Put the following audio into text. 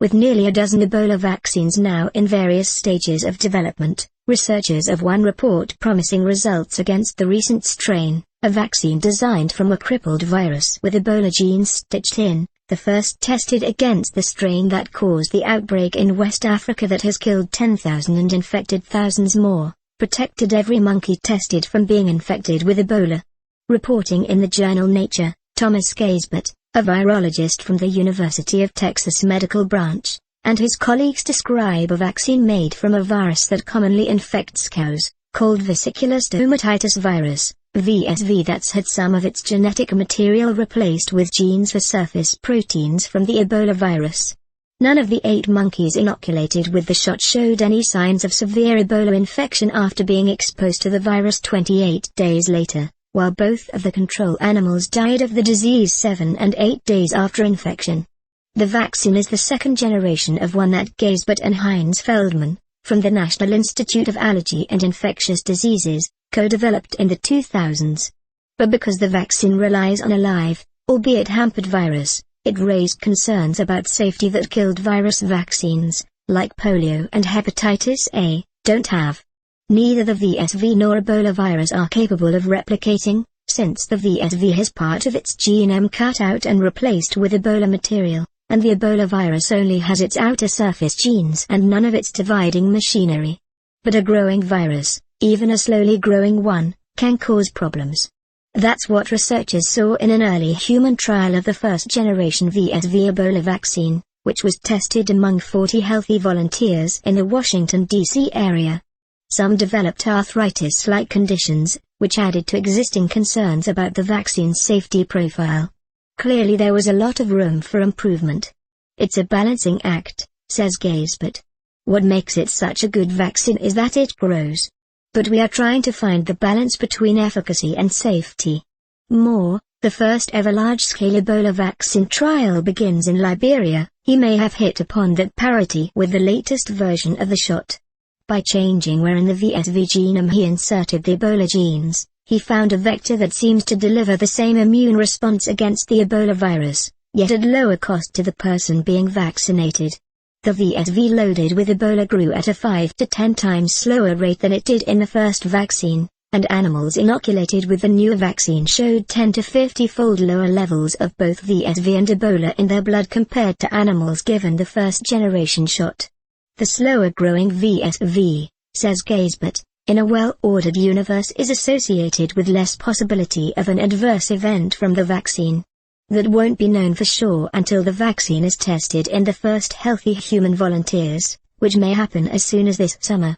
With nearly a dozen Ebola vaccines now in various stages of development, researchers of one report promising results against the recent strain, a vaccine designed from a crippled virus with Ebola genes stitched in, the first tested against the strain that caused the outbreak in West Africa that has killed 10,000 and infected thousands more, protected every monkey tested from being infected with Ebola. Reporting in the journal Nature, Thomas Gaisbert, a virologist from the University of Texas Medical Branch, and his colleagues describe a vaccine made from a virus that commonly infects cows, called vesicular stomatitis virus, VSV, that's had some of its genetic material replaced with genes for surface proteins from the Ebola virus. None of the 8 monkeys inoculated with the shot showed any signs of severe Ebola infection after being exposed to the virus 28 days later, while both of the control animals died of the disease 7 and 8 days after infection. The vaccine is the second generation of one that Gaisbert and Heinz Feldman, from the National Institute of Allergy and Infectious Diseases, co-developed in the 2000s. But because the vaccine relies on a live, albeit hampered virus, it raised concerns about safety that killed virus vaccines, like polio and hepatitis A, don't have. Neither the VSV nor Ebola virus are capable of replicating, since the VSV has part of its genome cut out and replaced with Ebola material, and the Ebola virus only has its outer surface genes and none of its dividing machinery. But a growing virus, even a slowly growing one, can cause problems. That's what researchers saw in an early human trial of the first-generation VSV Ebola vaccine, which was tested among 40 healthy volunteers in the Washington, D.C. area. Some developed arthritis-like conditions, which added to existing concerns about the vaccine's safety profile. Clearly there was a lot of room for improvement. It's a balancing act, says Gaisbert. What makes it such a good vaccine is that it grows. But we are trying to find the balance between efficacy and safety. The first ever large-scale Ebola vaccine trial begins in Liberia. He may have hit upon that parity with the latest version of the shot. By changing where in the VSV genome he inserted the Ebola genes, he found a vector that seems to deliver the same immune response against the Ebola virus, yet at lower cost to the person being vaccinated. The VSV loaded with Ebola grew at a 5 to 10 times slower rate than it did in the first vaccine, and animals inoculated with the newer vaccine showed 10 to 50-fold lower levels of both VSV and Ebola in their blood compared to animals given the first-generation shot. The slower-growing VSV, says Gaisbert, in a well-ordered universe is associated with less possibility of an adverse event from the vaccine. That won't be known for sure until the vaccine is tested in the first healthy human volunteers, which may happen as soon as this summer.